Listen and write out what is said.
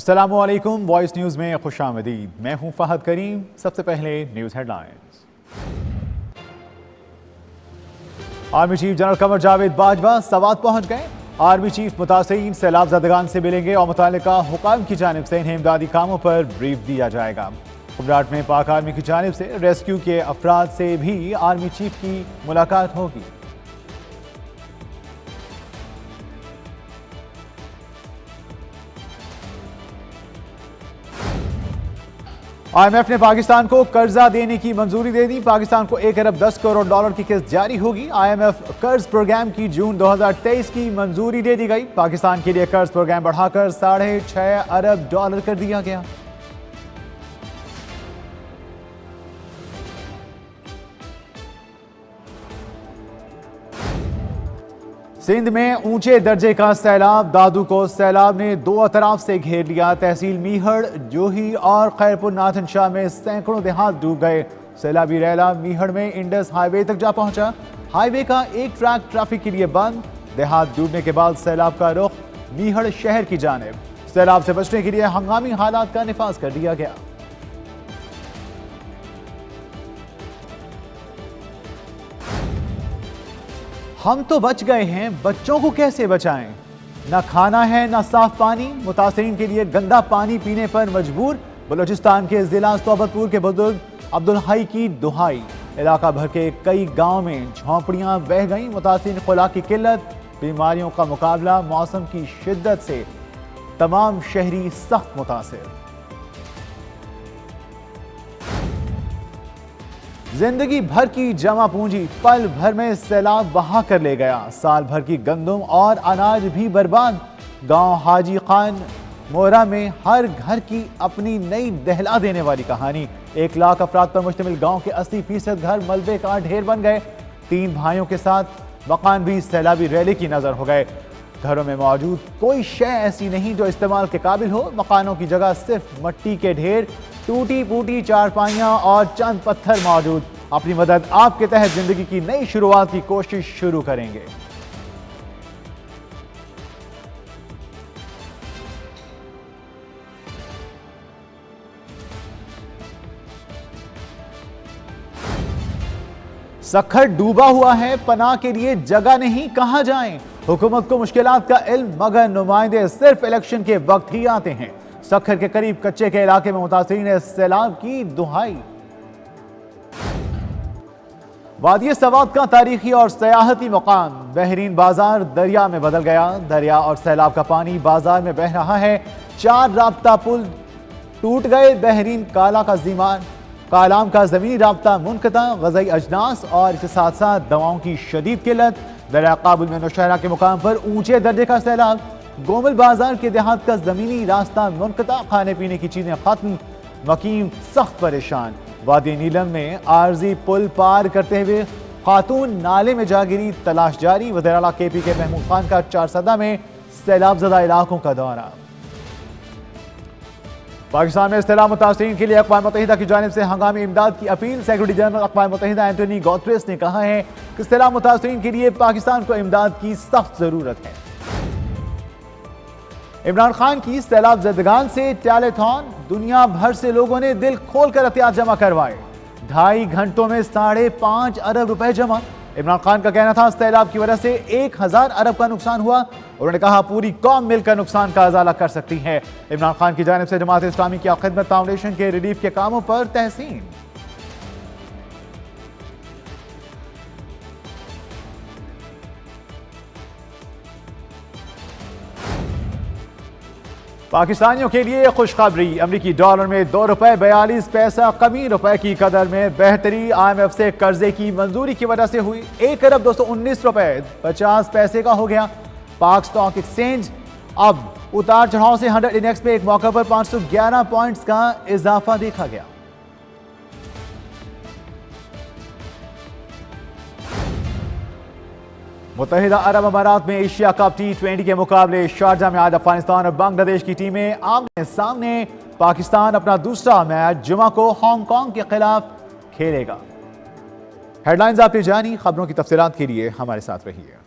अस्सलामुअलैकुम, voice news में खुशामदीद। मैं हूं फहद करीम। सबसे पहले news headlines. Army chief general Qamar Javed Bajwa Swat पहुंच गए। आर्मी चीफ मुतासिरीन सैलाब ज़दगान से मिलेंगे और मुताल्लिका हुकाम की जानिब से इन्हें इमदादी कामों पर ब्रीफ दिया जाएगा। कुबराट में पाक आर्मी की जानिब से रेस्क्यू के अफराद से भी आर्मी चीफ की मुलाकात होगी। IMF ने पाकिस्तान को कर्जा देने की मंजूरी दे दी। पाकिस्तान को 1 अरब 10 करोड़ डॉलर की किस्त जारी होगी। IMF कर्ज प्रोग्राम की जून 2023 की मंजूरी दे दी गई। पाकिस्तान के लिए कर्ज प्रोग्राम बढ़ाकर 6.5 अरब डॉलर कर दिया गया। सिंध में ऊंचे दर्जे का सैलाब। दादू को सैलाब ने दो अतराफ से घेर लिया। तहसील मीहड़, जोही और खैरपुर नाथन शाह में सैकड़ों देहात डूब गए। सैलाबी रैला मीहड़ में इंडस हाईवे तक जा पहुंचा। हाईवे का एक ट्रैक ट्रैफिक के लिए बंद। देहात डूबने के बाद सैलाब का रुख मीहड़ शहर की जानिब। सैलाब से बचने के लिए हंगामी हालात का निफाज कर दिया गया। हम तो बच गए हैं, बच्चों को कैसे बचाएं? ना खाना है ना साफ पानी। मुतासिरीन के लिए गंदा पानी पीने पर मजबूर। बलूचिस्तान के जिला सोबतपुर के बुजुर्ग अब्दुल हई की दुहाई। इलाका भर के कई गांव में झोंपड़ियां बह गईं। मुतासिरीन खुला की किल्लत, बीमारियों का मुकाबला, मौसम की शिद्दत से तमाम शहरी सख्त मुतासिर। जिंदगी भर की जमा पूंजी पल भर में सैलाब बहा कर ले गया। साल भर की गंदम और अनाज भी बर्बाद। गांव हाजी खान मोरा में हर घर की अपनी नई दहला देने वाली कहानी। 1 लाख अफराद पर मुश्तमिल गांव के 80% घर मलबे का ढेर बन गए। 3 भाइयों के साथ मकान भी सैलाबी रैली की नजर हो गए। घरों में मौजूद कोई शय ऐसी नहीं जो इस्तेमाल के काबिल हो। मकानों की जगह सिर्फ मिट्टी के ढेर, टूटी फूटी चारपाइयां और चंद पत्थर मौजूद। अपनी मदद आपके तहत जिंदगी की नई शुरुआत की कोशिश शुरू करेंगे। सखर डूबा हुआ है, पनाह के लिए जगह नहीं, कहां जाएं? हुकूमत को मुश्किलात का इल्म, मगर नुमाइंदे सिर्फ इलेक्शन के वक्त ही आते हैं। सखर के करीब कच्चे के इलाके में मुतासिरीन ने सैलाब की दुहाई। वादी सवात का तारीखी और सयाहती मकाम बहरीन बाजार दरिया में बदल गया। दरिया और सैलाब का पानी बाजार में बह रहा है। 4 राब्ता पुल टूट गए। बहरीन कालाम का जमीनी राब्ता मुनक़ता। ग़ज़ाई अजनास और इसके साथ साथ दवाओं की शदीद किल्लत। दरिया काबुल में नौशहरा के मुकाम पर ऊंचे दर्जे का सैलाब। गोमल बाजार के देहात का जमीनी रास्ता मुनक़ता। खाने पीने की चीजें खत्म। मकीम सख्त परेशान। वादी नीलम में आरजी पुल पार करते हुए खातून नाले में जा गिरी, तलाश जारी। वज़ीर आला KP के महमूद खान का 4 सदा में सैलाब ज़दा इलाकों का दौरा। पाकिस्तान में सैलाब मुतासिरीन के लिए अक़वाम मुत्तहिदा की जानिब से हंगामी इमदाद की अपील। सेक्रेटरी जनरल अक़वाम मुत्तहिदा एंटोनी गुतेरेस ने कहा है कि सैलाब मुतासिरीन के लिए पाकिस्तान को इमदाद की सख्त जरूरत है। इमरान खान की सैलाब ज़दगान से टैलेथॉन। दुनिया भर से लोगों ने दिल खोलकर एहतियात जमा करवाए। 2.5 घंटों में 5.5 अरब रुपए जमा। इमरान खान का कहना था सैलाब की वजह से 1000 अरब का नुकसान हुआ। उन्होंने कहा पूरी कौम मिलकर नुकसान का अज़ाला कर सकती है। इमरान खान की जानिब से जमात इस्लामी की खिदमत फाउंडेशन के रिलीफ के कामों पर तहसीन। पाकिस्तानियों के लिए खुशखबरी। अमरीकी डॉलर में 2 रुपए 42 पैसा कमी। रुपए की कदर में बेहतरी। IMF से कर्जे की मंजूरी की वजह से हुई। 1 अरब 219 रुपए 50 पैसे का हो गया। पाक स्टॉक एक्सचेंज अब उतार चढ़ाव से 100 इंडेक्स में एक मौके पर 511 पॉइंट्स का इजाफा देखा गया। मुत्तहिदा अरब अमारात में एशिया कप T20 के मुकाबले शारजा में आज अफगानिस्तान और बांग्लादेश की टीमें आमने सामने। पाकिस्तान अपना दूसरा मैच जुमा को हांगकांग के खिलाफ खेलेगा। हेडलाइंस आपने जानी। खबरों की तफसीलात के लिए हमारे साथ रहिए।